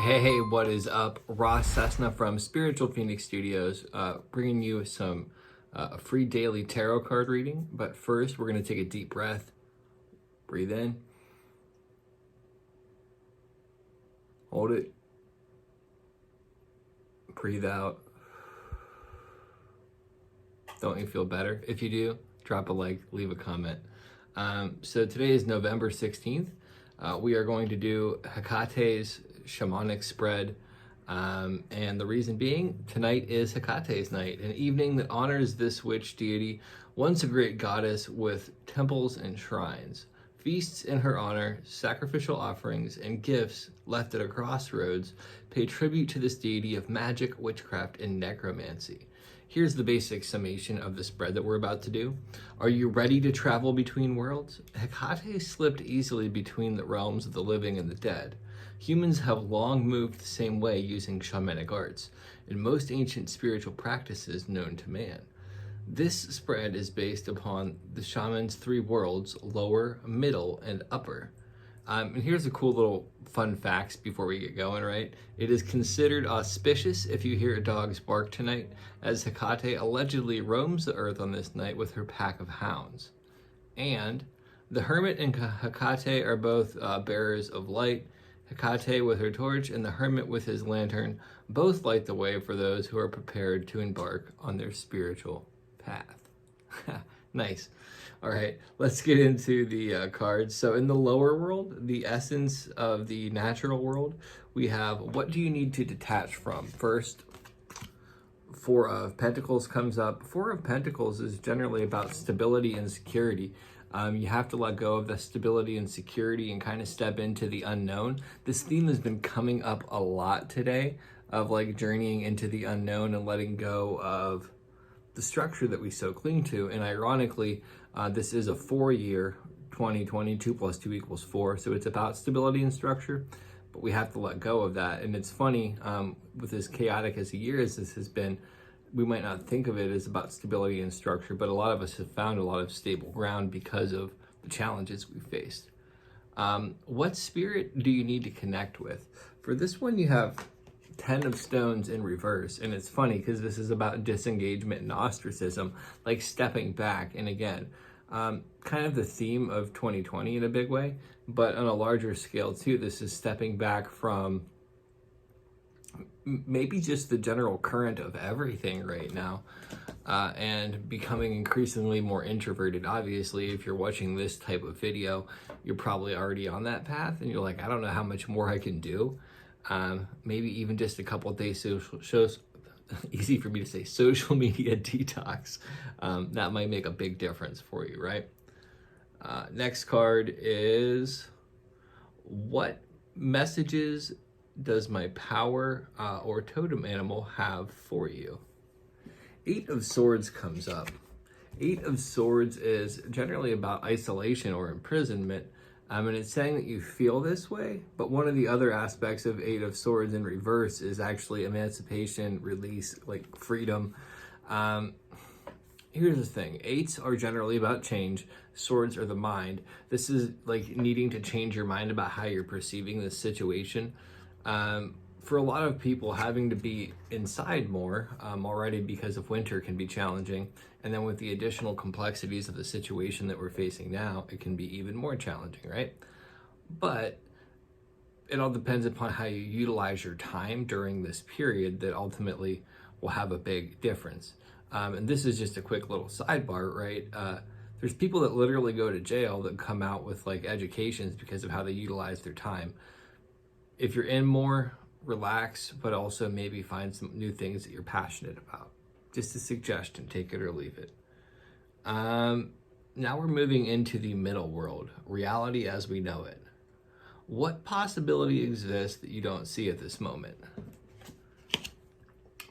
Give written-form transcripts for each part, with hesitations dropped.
Hey, what is up? Ross Cessna from Spiritual Phoenix Studios, bringing you some free daily tarot card reading. But first, we're going to take a deep breath. Breathe in. Hold it. Breathe out. Don't you feel better? If you do, drop a like, leave a comment. So today is November 16th. We are going to do Hecates Shamanic spread. And the reason being, tonight is Hecates night, an evening that honors this witch deity, once a great goddess with temples and shrines. Feasts in her honor, sacrificial offerings, and gifts left at a crossroads pay tribute to this deity of magic, witchcraft, and necromancy. Here's the basic summation of the spread that we're about to do. Are you ready to travel between worlds? Hecates slipped easily between the realms of the living and the dead. Humans have long moved the same way using shamanic arts and most ancient spiritual practices known to man. This spread is based upon the shaman's three worlds, lower, middle, and upper. And here's a cool little fun facts before we get going, right? It is considered auspicious if you hear a dog's bark tonight, as Hecate allegedly roams the earth on this night with her pack of hounds. And the hermit and Hecate are both bearers of light. Hecate with her torch and the hermit with his lantern both light the way for those who are prepared to embark on their spiritual path. Nice. All right, let's get into the cards. So in the lower world, the essence of the natural world, we have what do you need to detach from? First, Four of Pentacles comes up. Four of Pentacles is generally about stability and security. You have to let go of the stability and security and kind of step into the unknown. This theme has been coming up a lot today of like journeying into the unknown and letting go of the structure that we so cling to. And ironically, this is a 4-year, 2020, 2 + 2 = 4. So it's about stability and structure, but we have to let go of that. And it's funny, with as chaotic as a year as this has been, we might not think of it as about stability and structure, but a lot of us have found a lot of stable ground because of the challenges we faced. What spirit do you need to connect with? For this one, you have 10 of Stones in reverse. And it's funny because this is about disengagement and ostracism, like stepping back. And again, kind of the theme of 2020 in a big way, but on a larger scale too, this is stepping back from maybe just the general current of everything right now, and becoming increasingly more introverted. Obviously, if you're watching this type of video, you're probably already on that path and you're like, I don't know how much more I can do. Maybe even just a couple of days shows, easy for me to say, social media detox. That might make a big difference for you, right? Next card is, what messages does my power or totem animal have for you? 8 of Swords comes up. 8 of Swords is generally about isolation or imprisonment. And it's saying that you feel this way, but one of the other aspects of 8 of Swords in reverse is actually emancipation, release, like freedom. Here's the thing. 8s are generally about change. Swords are the mind. This is like needing to change your mind about how you're perceiving this situation. For a lot of people, having to be inside more already because of winter can be challenging. And then with the additional complexities of the situation that we're facing now, it can be even more challenging, right? But it all depends upon how you utilize your time during this period that ultimately will have a big difference. And this is just a quick little sidebar, right? There's people that literally go to jail that come out with like educations because of how they utilize their time. If you're in more, relax, but also maybe find some new things that you're passionate about. Just a suggestion, take it or leave it. Now we're moving into the middle world, reality as we know it. What possibility exists that you don't see at this moment?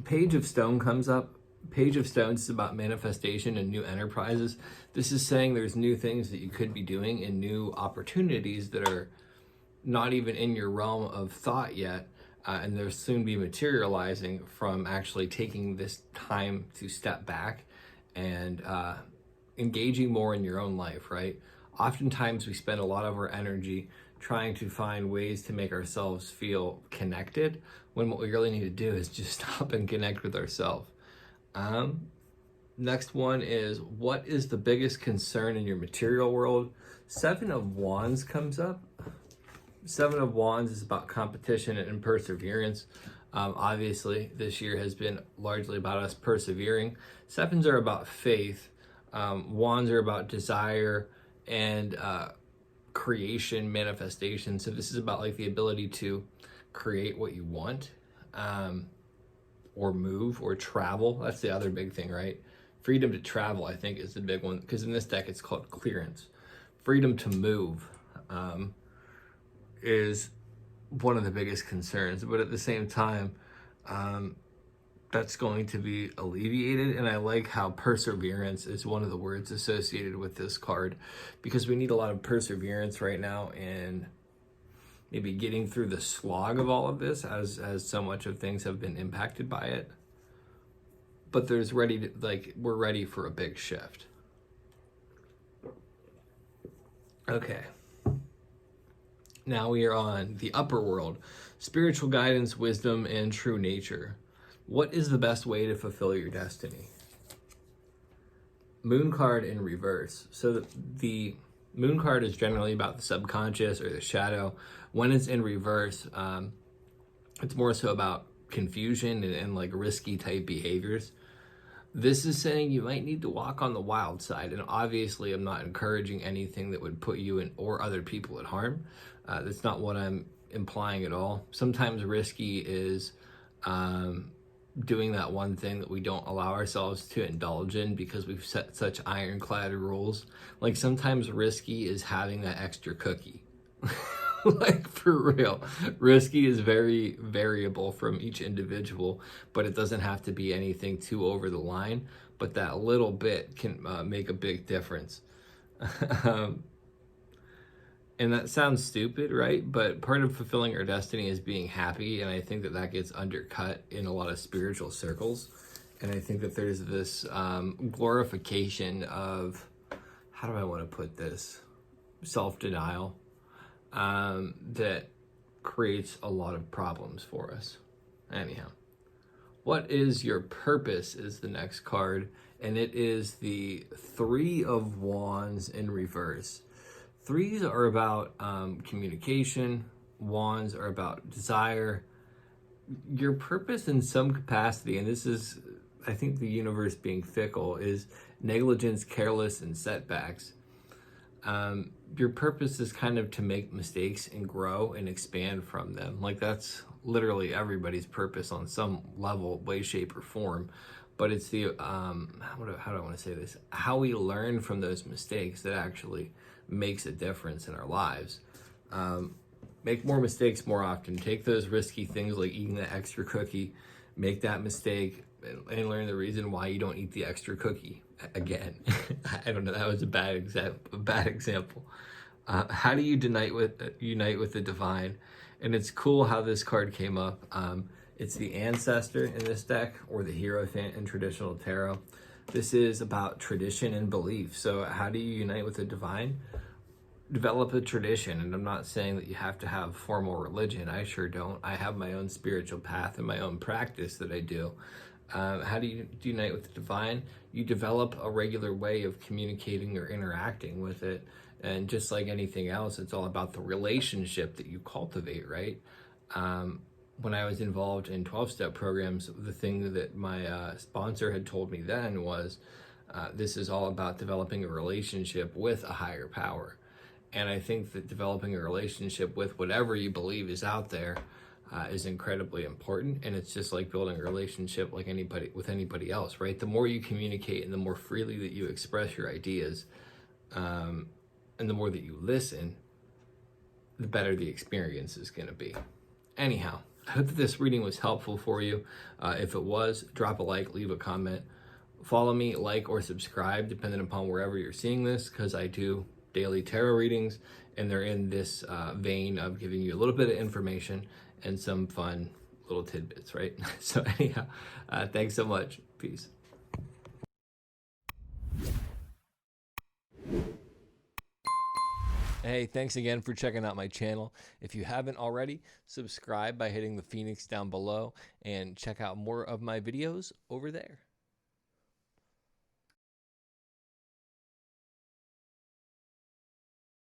Page of Stone comes up. Page of Stones is about manifestation and new enterprises. This is saying there's new things that you could be doing and new opportunities that are not even in your realm of thought yet, and they'll soon be materializing from actually taking this time to step back and engaging more in your own life, right? Oftentimes we spend a lot of our energy trying to find ways to make ourselves feel connected, when what we really need to do is just stop and connect with ourselves. Next one is, what is the biggest concern in your material world? Seven of Wands comes up. Seven of Wands is about competition and perseverance. Obviously, this year has been largely about us persevering. Sevens are about faith. Wands are about desire and creation, manifestation. So this is about like the ability to create what you want, or move or travel. That's the other big thing, right? Freedom to travel, I think, is the big one, because in this deck it's called clearance. Freedom to move is one of the biggest concerns, but at the same time, that's going to be alleviated. And I like how perseverance is one of the words associated with this card, because we need a lot of perseverance right now in maybe getting through the slog of all of this, as so much of things have been impacted by it. But there's we're ready for a big shift. Okay. Now we are on the upper world, spiritual guidance, wisdom, and true nature. What is the best way to fulfill your destiny? Moon card in reverse. So the moon card is generally about the subconscious or the shadow. When it's in reverse, it's more so about confusion and like risky type behaviors. This is saying you might need to walk on the wild side. And obviously I'm not encouraging anything that would put you in or other people at harm. That's not what I'm implying at all. Sometimes risky is doing that one thing that we don't allow ourselves to indulge in because we've set such ironclad rules. Like sometimes risky is having that extra cookie. Like for real, risky is very variable from each individual, but it doesn't have to be anything too over the line, but that little bit can make a big difference. And that sounds stupid, right? But part of fulfilling our destiny is being happy, and I think that that gets undercut in a lot of spiritual circles. And I think that there's this glorification of, how do I want to put this, self-denial, that creates a lot of problems for us. Anyhow, what is your purpose is the next card, and it is the Three of Wands in reverse. Threes are about communication. Wands are about desire. Your purpose in some capacity, and this is, I think, the universe being fickle, is negligence, careless, and setbacks. Your purpose is kind of to make mistakes and grow and expand from them. Like that's literally everybody's purpose on some level, way, shape, or form. But it's the, how do I want to say this? How we learn from those mistakes that actually makes a difference in our lives. Make more mistakes more often. Take those risky things like eating the extra cookie, make that mistake, and learn the reason why you don't eat the extra cookie again. I don't know, that was a bad example. How do you unite with the divine? And it's cool how this card came up. It's the ancestor in this deck, or the hierophant in traditional tarot. This is about tradition and belief. So how do you unite with the divine? Develop a tradition. And I'm not saying that you have to have formal religion. I sure don't. I have my own spiritual path and my own practice that I do. How do you unite with the divine? You develop a regular way of communicating or interacting with it. And just like anything else, it's all about the relationship that you cultivate, right? When I was involved in 12-step programs, the thing that my sponsor had told me then was, this is all about developing a relationship with a higher power. And I think that developing a relationship with whatever you believe is out there is incredibly important. And it's just like building a relationship like with anybody else, right? The more you communicate and the more freely that you express your ideas, and the more that you listen, the better the experience is going to be. Anyhow, I hope that this reading was helpful for you. If it was, drop a like, leave a comment, follow me, like, or subscribe, depending upon wherever you're seeing this, because I do daily tarot readings, and they're in this vein of giving you a little bit of information and some fun little tidbits, right? So anyhow, thanks so much. Peace. Hey, thanks again for checking out my channel. If you haven't already, subscribe by hitting the phoenix down below and check out more of my videos over there.